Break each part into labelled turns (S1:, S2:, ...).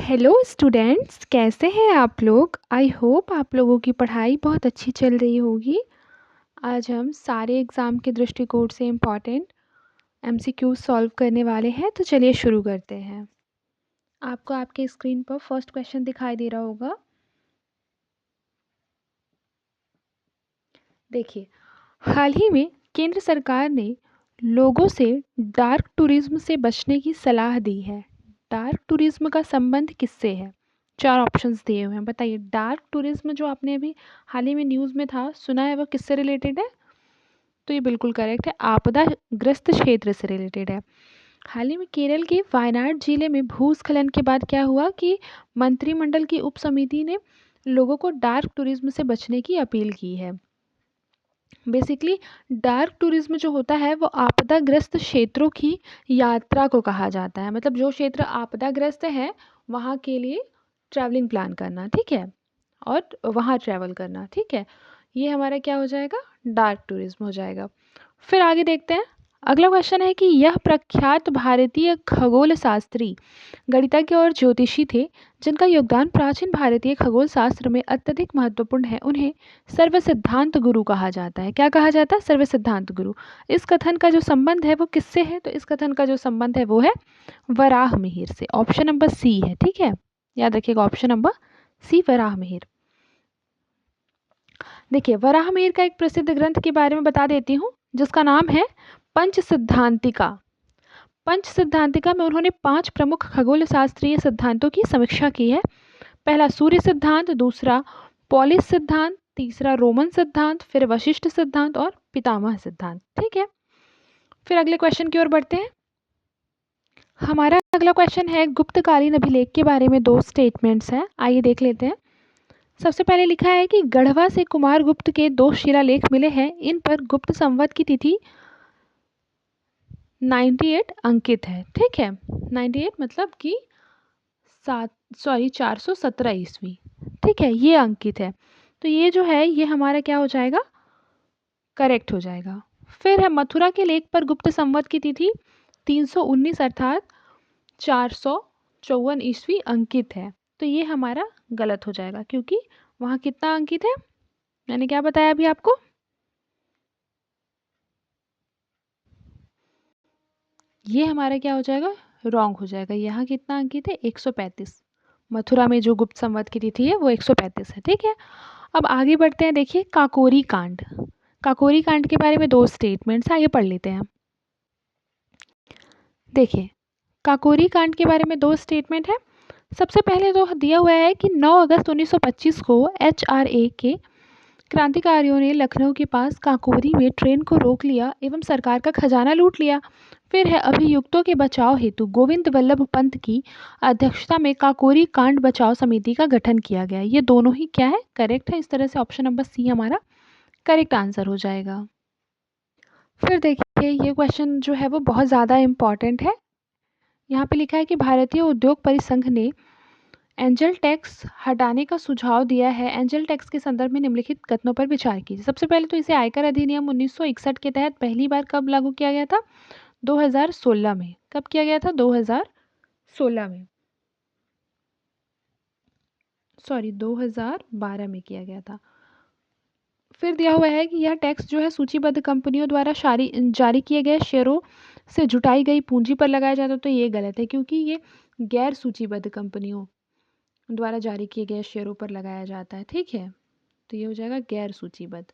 S1: Hello students, कैसे हैं आप लोग। आई होप आप लोगों की पढ़ाई बहुत अच्छी चल रही होगी। आज हम सारे एग्ज़ाम के दृष्टिकोण से इम्पॉर्टेंट एमसीक्यू सॉल्व करने वाले हैं। तो चलिए शुरू करते हैं। आपको आपके स्क्रीन पर फर्स्ट क्वेश्चन दिखाई दे रहा होगा। देखिए, हाल ही में केंद्र सरकार ने लोगों से डार्क टूरिज्म से बचने की सलाह दी है। डार्क टूरिज्म का संबंध किससे है? 4 ऑप्शंस दिए हुए हैं, बताइए। डार्क टूरिज्म जो आपने अभी हाल ही में न्यूज़ में था, सुना है, वो किससे रिलेटेड है? तो ये बिल्कुल करेक्ट है, आपदाग्रस्त क्षेत्र से रिलेटेड है। हाल ही में केरल के वायनाड जिले में भूस्खलन के बाद क्या हुआ कि मंत्रिमंडल की उप समिति ने लोगों को डार्क टूरिज्म से बचने की अपील की है। बेसिकली डार्क टूरिज्म जो होता है वो आपदाग्रस्त क्षेत्रों की यात्रा को कहा जाता है। मतलब जो क्षेत्र आपदाग्रस्त है वहाँ के लिए ट्रैवलिंग प्लान करना, ठीक है, और वहाँ ट्रैवल करना, ठीक है। ये हमारा क्या हो जाएगा? डार्क टूरिज्म हो जाएगा। फिर आगे देखते हैं। अगला क्वेश्चन है कि यह प्रख्यात भारतीय खगोल शास्त्री, गणितज्ञ और ज्योतिषी थे जिनका योगदान प्राचीन भारतीय खगोल शास्त्र में अत्यधिक महत्वपूर्ण है। उन्हें सर्व सिद्धांत गुरु कहा जाता है। क्या कहा जाता है? सर्व सिद्धांत गुरु। इस कथन का जो संबंध है वो किससे है? तो इस कथन का जो संबंध है वो है वराह मिहिर से। ऑप्शन नंबर सी है, ठीक है, याद रखिएगा, option number C, Varaha Mihir. देखिए, वराह मिहिर का एक प्रसिद्ध ग्रंथ के बारे में बता देती हूँ जिसका नाम है पंच सिद्धांतिका। पंच सिद्धांतिका में उन्होंने 5 प्रमुख खगोल शास्त्रीय सिद्धांतों की समीक्षा की है। पहला सूर्य सिद्धांत, दूसरा पॉलिस सिद्धांत, तीसरा रोमन सिद्धांत, फिर वशिष्ठ सिद्धांत और पितामह सिद्धांत, ठीक है। फिर अगले क्वेश्चन की ओर बढ़ते हैं। हमारा अगला क्वेश्चन है गुप्तकालीन अभिलेख के बारे में 2 स्टेटमेंट्स हैं, आइए देख लेते हैं। सबसे पहले लिखा है कि गढ़वा से कुमार गुप्त के 2 शिलालेख मिले हैं। इन पर गुप्त संवत की तिथि 98 अंकित है, ठीक है। 98 मतलब कि 417 ईस्वी, ठीक है, ये अंकित है। तो ये जो है ये हमारा क्या हो जाएगा? करेक्ट हो जाएगा। फिर है मथुरा के लेख पर गुप्त संवत की तिथि 319 अर्थात 454 ईस्वी अंकित है। तो ये हमारा गलत हो जाएगा क्योंकि वहाँ कितना अंकित है, मैंने क्या बताया अभी आपको? ये हमारा क्या हो जाएगा? रॉन्ग हो जाएगा। यहाँ कितना अंकित है? 135। मथुरा में जो गुप्त संवत की तिथि है वो 135 है, ठीक है। अब आगे बढ़ते हैं। देखिए, काकोरी कांड। काकोरी कांड के बारे में 2 स्टेटमेंट्स, आइए पढ़ लेते हैं। देखिए, काकोरी कांड के बारे में 2 स्टेटमेंट है। सबसे पहले तो दिया हुआ है कि 9 अगस्त 1925 को HRA के क्रांतिकारियों ने लखनऊ के पास काकोरी में ट्रेन को रोक लिया एवं सरकार का खजाना लूट लिया। फिर है अभियुक्तों के बचाव हेतु गोविंद वल्लभ पंत की अध्यक्षता में काकोरी कांड बचाव समिति का गठन किया गया। ये दोनों ही क्या है? करेक्ट है। इस तरह से ऑप्शन नंबर सी हमारा करेक्ट आंसर हो जाएगा। फिर देखिए, ये क्वेश्चन जो है वो बहुत ज़्यादा इम्पॉर्टेंट है। यहाँ पे लिखा है कि भारतीय उद्योग परिसंघ ने एंजल टैक्स हटाने का सुझाव दिया है। एंजल टैक्स के संदर्भ में निम्नलिखित कथनों पर विचार कीजिए। सबसे पहले तो इसे आयकर अधिनियम 1961 के तहत पहली बार कब लागू किया गया था? 2016 में। कब किया गया था? 2016 में, सॉरी 2012 में किया गया था। फिर दिया हुआ है कि यह टैक्स जो है सूचीबद्ध कंपनियों द्वारा जारी किए गए शेयरों से जुटाई गई पूंजी पर लगाया जाता है। तो ये गलत है क्योंकि ये गैर सूचीबद्ध कंपनियों द्वारा जारी किए गए शेयरों पर लगाया जाता है, ठीक है। तो ये हो जाएगा गैर सूचीबद्ध।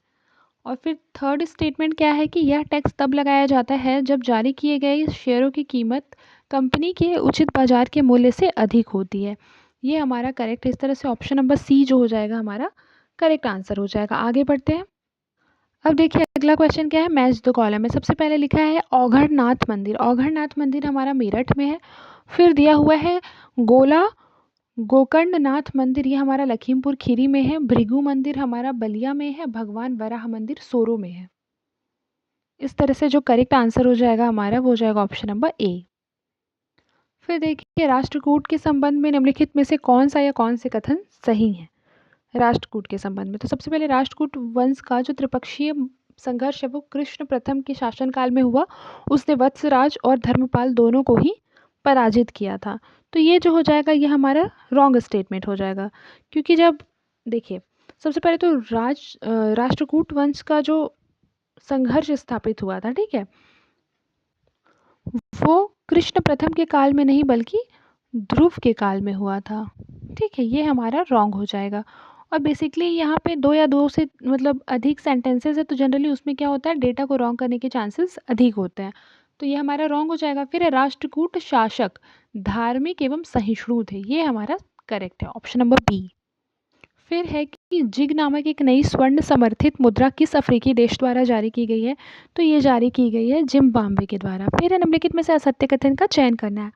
S1: और फिर थर्ड स्टेटमेंट क्या है कि यह टैक्स तब लगाया जाता है जब जारी किए गए शेयरों की कीमत कंपनी के उचित बाजार के मूल्य से अधिक होती है। ये हमारा करेक्ट है। इस तरह से ऑप्शन नंबर सी जो हो जाएगा हमारा करेक्ट आंसर हो जाएगा। आगे बढ़ते हैं। अब देखिए, अगला क्वेश्चन क्या है? मैच द कॉलम में सबसे पहले लिखा है औघड़नाथ मंदिर। औघड़नाथ मंदिर हमारा मेरठ में है। फिर दिया हुआ है गोला गोकर्णनाथ मंदिर, ये हमारा लखीमपुर खीरी में है। भृगु मंदिर हमारा बलिया में है। भगवान वराह मंदिर सोरो में है। इस तरह से जो करेक्ट आंसर हो जाएगा हमारा वो हो जाएगा ऑप्शन नंबर ए। फिर देखिए, राष्ट्रकूट के संबंध में निम्नलिखित में से कौन सा या कौन से कथन सही है? राष्ट्रकूट के संबंध में तो सबसे पहले राष्ट्रकूट वंश का जो त्रिपक्षीय संघर्ष है वो कृष्ण प्रथम के शासनकाल में हुआ। उसने वत्सराज और धर्मपाल दोनों को ही पराजित किया था। तो ये जो हो जाएगा ये हमारा रॉन्ग स्टेटमेंट हो जाएगा, क्योंकि जब देखिए सबसे पहले तो राष्ट्रकूट वंश का जो संघर्ष स्थापित हुआ था, ठीक है, वो कृष्ण प्रथम के काल में नहीं बल्कि ध्रुव के काल में हुआ था। ठीक है, ये हमारा रॉन्ग हो जाएगा। और बेसिकली यहाँ पे दो या दो से मतलब अधिक सेंटेंसेस है, तो जनरली उसमें क्या होता है, डेटा को रॉन्ग करने के चांसेस अधिक होते हैं। तो ये हमारा रॉन्ग हो जाएगा। फिर है राष्ट्रकूट शासक धार्मिक एवं सहिष्णु थे, ये हमारा करेक्ट है, ऑप्शन नंबर बी। फिर है कि जिग नामक एक नई स्वर्ण समर्थित मुद्रा किस अफ्रीकी देश द्वारा जारी की गई है, तो ये जारी की गई है जिम्बाब्वे के द्वारा। फिर है निम्नलिखित में से असत्य कथन का चयन करना है।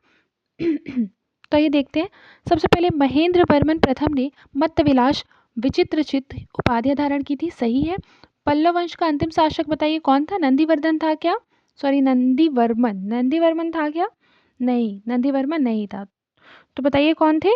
S1: तो ये देखते हैं। सबसे पहले महेंद्र वर्मन प्रथम ने मत्तविलास विचित्रचित्त उपाधि धारण की थी, सही है। पल्लव वंश का अंतिम शासक बताइए कौन था, नंदीवर्धन था क्या, सॉरी नंदीवर्मन, नंदीवर्मन था क्या, नहीं नंदीवर्मन नहीं था। तो बताइए कौन थे,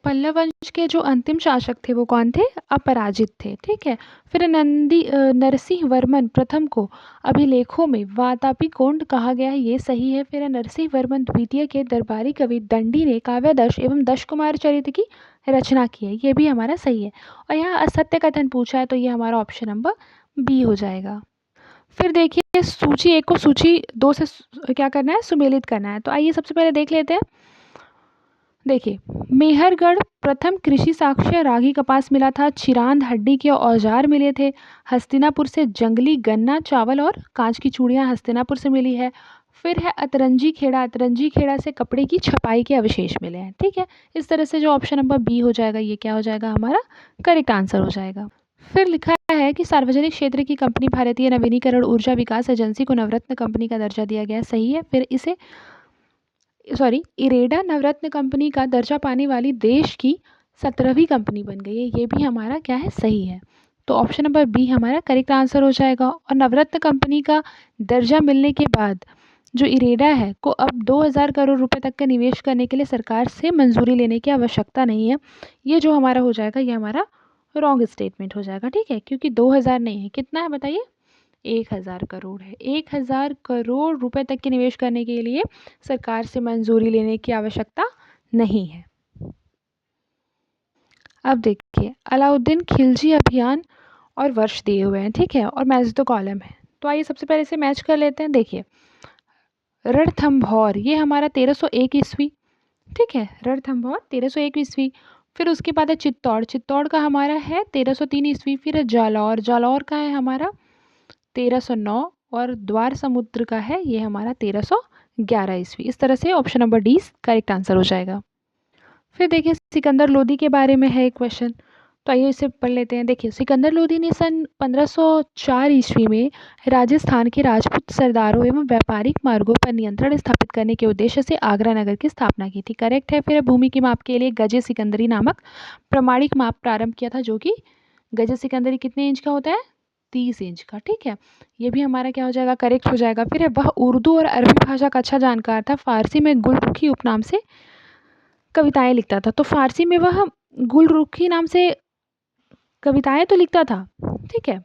S1: पल्लव वंश के जो अंतिम शासक थे वो कौन थे, अपराजित थे। ठीक है। फिर नरसिंह वर्मन प्रथम को अभिलेखों में वातापी कोंड कहा गया है, ये सही है। फिर नरसिंह वर्मन द्वितीय के दरबारी कवि दंडी ने काव्यदश एवं दश कुमार चरित्र की रचना की है, ये भी हमारा सही है। और यहाँ असत्य कथन पूछा है, तो ये हमारा ऑप्शन नंबर बी हो जाएगा। फिर देखिए सूची एक को सूची दो से क्या करना है, सुमेलित करना है। तो आइए सबसे पहले देख लेते हैं। देखिए मेहरगढ़ प्रथम कृषि साक्ष्य रागी कपास मिला था, चिरांद हड्डी के औजार मिले थे, हस्तिनापुर से जंगली गन्ना चावल और कांच की चूड़ियां हस्तिनापुर से मिली है। फिर है अतरंजी खेड़ा से कपड़े की छपाई के अवशेष मिले हैं। ठीक है, इस तरह से जो ऑप्शन नंबर बी हो जाएगा ये क्या हो जाएगा, हमारा करेक्ट आंसर हो जाएगा। फिर लिखा है कि सार्वजनिक क्षेत्र की कंपनी भारतीय नवीनीकरण ऊर्जा विकास एजेंसी को नवरत्न कंपनी का दर्जा दिया गया, सही है। फिर इसे इरेडा नवरत्न कंपनी का दर्जा पाने वाली देश की 17वीं कंपनी बन गई है, ये भी हमारा क्या है, सही है। तो ऑप्शन नंबर बी हमारा करेक्ट आंसर हो जाएगा। और नवरत्न कंपनी का दर्जा मिलने के बाद जो इरेडा है को अब 2000 करोड़ रुपए तक का निवेश करने के लिए सरकार से मंजूरी लेने की आवश्यकता नहीं है। ये जो हमारा हो जाएगा ये हमारा रॉन्ग स्टेटमेंट हो जाएगा। ठीक है, क्योंकि 2000 नहीं है, कितना है बताइए, 1000 करोड़ है। 1000 करोड़ रुपए तक के निवेश करने के लिए सरकार से मंजूरी लेने की आवश्यकता नहीं है। अब देखिए अलाउद्दीन खिलजी अभियान और वर्ष दिए हुए हैं, ठीक है, और मैच द कॉलम है। तो आइए सबसे पहले इसे मैच कर लेते हैं। देखिए रणथंभौर ये हमारा 1301 ईस्वी, ठीक है, रणथंभौर 1301 ईस्वी। फिर उसके बाद है चित्तौड़ का हमारा है 1303 ईस्वी। फिर है जालौर का है हमारा 1309। और द्वार समुद्र का है ये हमारा 1311 ईस्वी। इस तरह से option number D correct answer हो जाएगा। फिर देखिए सिकंदर लोदी के बारे में है एक क्वेश्चन, तो आइए इसे पढ़ लेते हैं। देखिए सिकंदर लोदी ने सन 1504 ईस्वी में राजस्थान के राजपूत सरदारों एवं व्यापारिक मार्गों पर नियंत्रण स्थापित करने के उद्देश्य से आगरा नगर की स्थापना की थी, करेक्ट है। फिर भूमि की माप के लिए गजे सिकंदरी नामक प्रमाणिक माप प्रारंभ किया था, जो कि गजे सिकंदरी कितने इंच का होता है, 30 इंच का। ठीक है, ये भी हमारा क्या हो जाएगा, करेक्ट हो जाएगा। फिर है वह उर्दू और अरबी भाषा का अच्छा जानकार था, फारसी में गुलरुखी उपनाम से कविताएं लिखता था। तो फारसी में वह गुलरुखी नाम से कविताएं तो लिखता था, ठीक है,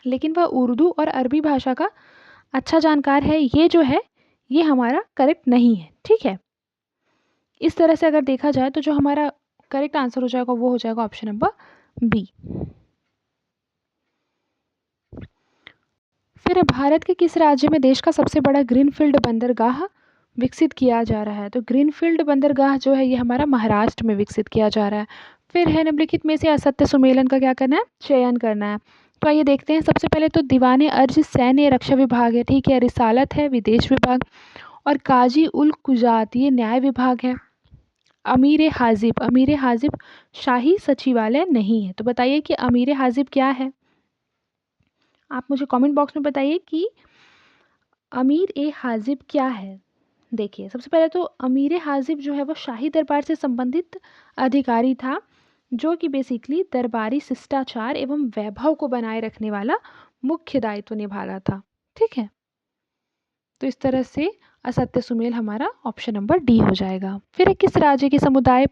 S1: लेकिन वह उर्दू और अरबी भाषा का अच्छा जानकार है, ये जो है ये हमारा करेक्ट नहीं है। ठीक है, इस तरह से अगर देखा जाए तो जो हमारा करेक्ट आंसर हो जाएगा वो हो जाएगा ऑप्शन नंबर बी। फिर भारत के किस राज्य में देश का सबसे बड़ा ग्रीनफील्ड बंदरगाह विकसित किया जा रहा है, तो ग्रीनफील्ड बंदरगाह जो है ये हमारा महाराष्ट्र में विकसित किया जा रहा है। फिर है निम्नलिखित में से असत्य सुमेलन का क्या करना है, चयन करना है। तो आइए देखते हैं। सबसे पहले तो दीवाने अर्ज सैन्य रक्षा विभाग है, ठीक है, रिसालत है विदेश विभाग, और काजी उल कुजात ये न्याय विभाग है। अमीर हाजिब शाही सचिवालय नहीं है। तो बताइए कि अमीर हाजिब क्या है, आप मुझे कमेंट बॉक्स में बताइए कि अमीर ए हाजिब क्या है। देखिए सबसे पहले तो अमीर हाजिब जो है वो शाही दरबार से संबंधित अधिकारी था, जो कि बेसिकली दरबारी शिष्टाचार एवं वैभव को बनाए रखने वाला मुख्य दायित्व निभा रहा था। ठीक है, तो इस तरह से असत्य सुमेल हमारा ऑप्शन नंबर डी हो जाएगा। फिर किस राज्य के समुदाय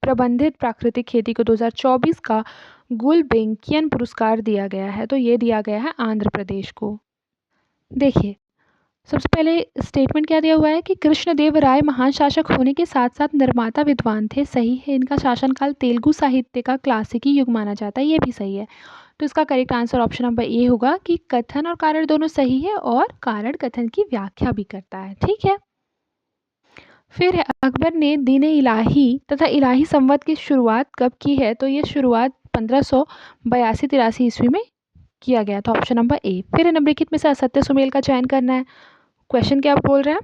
S1: प्रबंधित प्राकृतिक खेती को 2024 का गुलबेंकियन पुरस्कार दिया गया है, तो ये दिया गया है आंध्र प्रदेश को। देखिए सबसे पहले स्टेटमेंट क्या दिया हुआ है कि कृष्णदेव राय महान शासक होने के साथ साथ निर्माता विद्वान थे, सही है। इनका शासनकाल तेलुगु साहित्य का क्लासिकी युग माना जाता है, ये भी सही है। तो इसका correct answer option number A होगा कि कथन और कारण दोनों सही है और कारण कथन की व्याख्या भी करता है, ठीक है। फिर अकबर ने दीन इलाही तथा इलाही संवत की शुरुआत कब की है? तो ये शुरुआत 1582-83 ईस्वी में किया गया था, ऑप्शन नंबर ए। फिर निम्नलिखित में से असत्य सुमेल का चयन करना है। क्वेश्चन क्या बोल रहे हैं?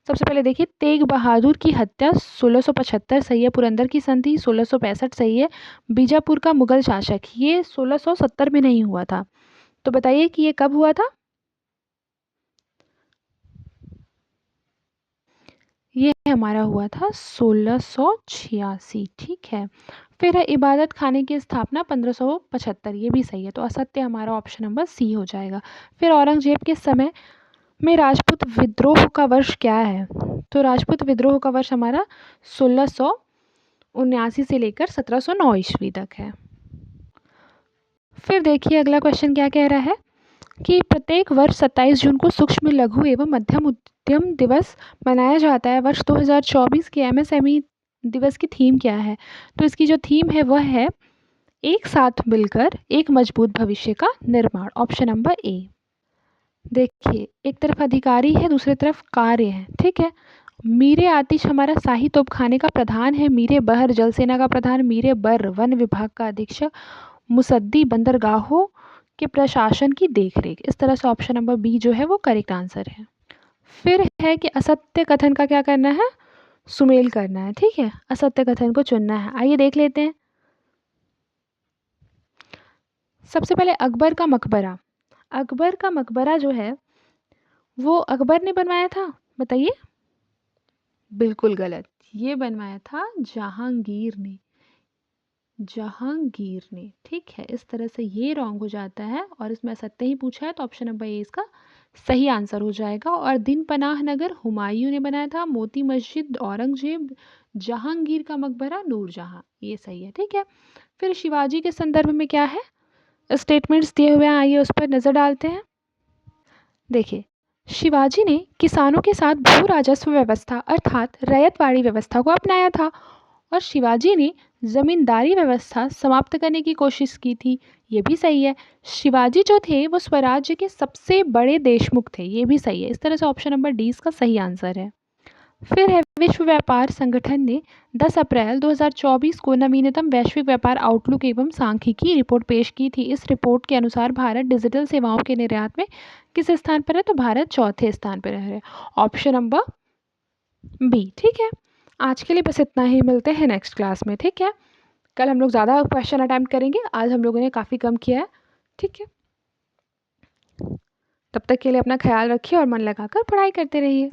S1: सबसे पहले देखिए, तेग बहादुर की हत्या 1675 सही है। पुरंदर की संधि 1665 सही है। बीजापुर का मुगल शासक, ये 1670 में नहीं हुआ था। तो बताइए कि ये कब हुआ था? ये हमारा हुआ था 1686, ठीक है। फिर है इबादत खाने की स्थापना 1575, ये भी सही है। तो असत्य हमारा ऑप्शन नंबर सी हो जाएगा। फिर औरंगजेब के समय में राजपूत विद्रोह का वर्ष क्या है? तो राजपूत विद्रोह का वर्ष हमारा 1679 से लेकर 1709 ईस्वी तक है। फिर देखिए अगला क्वेश्चन क्या कह रहा है कि प्रत्येक वर्ष 27 जून को सूक्ष्म लघु एवं मध्यम उद्यम दिवस मनाया जाता है। वर्ष 2024 के एमएसएमई दिवस की थीम क्या है? तो इसकी जो थीम है वह है एक साथ मिलकर एक मजबूत भविष्य का निर्माण, ऑप्शन नंबर ए। देखिए एक तरफ अधिकारी है, दूसरी तरफ कार्य है, ठीक है। मीरे आतिश हमारा शाही तोपखाने का प्रधान है। मीरे बहर जल सेना का प्रधान। मीरे बर वन विभाग का अधीक्षक। मुसद्दी बंदरगाहों के प्रशासन की देखरेख। इस तरह से ऑप्शन नंबर बी जो है वो करेक्ट आंसर है। फिर है कि असत्य कथन का क्या करना है? सुमेल करना है, ठीक है। असत्य कथन को चुनना है। आइए देख लेते हैं। सबसे पहले अकबर का मकबरा। अकबर का मकबरा जो है वो अकबर ने बनवाया था, बताइए। बिल्कुल गलत, ये बनवाया था जहांगीर ने। जहांगीर ने, ठीक है। इस तरह से ये रॉन्ग हो जाता है और इसमें असत्य ही पूछा है, तो ऑप्शन नंबर ए इसका सही आंसर हो जाएगा। और दिन पनाह नगर हुमायूं ने बनाया था। मोती मस्जिद औरंगजेब। जहांगीर का मकबरा नूरजहां, ये सही है, ठीक है। फिर शिवाजी के संदर्भ में क्या है? स्टेटमेंट्स दिए हुए हैं, आइए उस पर नज़र डालते हैं। देखिए, शिवाजी ने किसानों के साथ भू राजस्व व्यवस्था अर्थात रैयतवाड़ी व्यवस्था को अपनाया था और शिवाजी ने जमींदारी व्यवस्था समाप्त करने की कोशिश की थी, ये भी सही है। शिवाजी जो थे वो स्वराज्य के सबसे बड़े देशमुख थे, ये भी सही है। इस तरह से ऑप्शन नंबर डी इसका सही आंसर है। फिर है विश्व व्यापार संगठन ने 10 अप्रैल 2024 को नवीनतम वैश्विक व्यापार आउटलुक एवं सांख्यिकी रिपोर्ट पेश की थी। इस रिपोर्ट के अनुसार भारत डिजिटल सेवाओं के निर्यात में किस स्थान पर है? तो भारत चौथे स्थान पर है, ऑप्शन नंबर बी, ठीक है। आज के लिए बस इतना ही, मिलते हैं नेक्स्ट क्लास में, ठीक है। कल हम लोग ज़्यादा क्वेश्चन अटैम्प्ट करेंगे, आज हम लोगों ने काफ़ी कम किया है, ठीक है। तब तक के लिए अपना ख्याल रखिए और मन लगाकर पढ़ाई करते रहिए।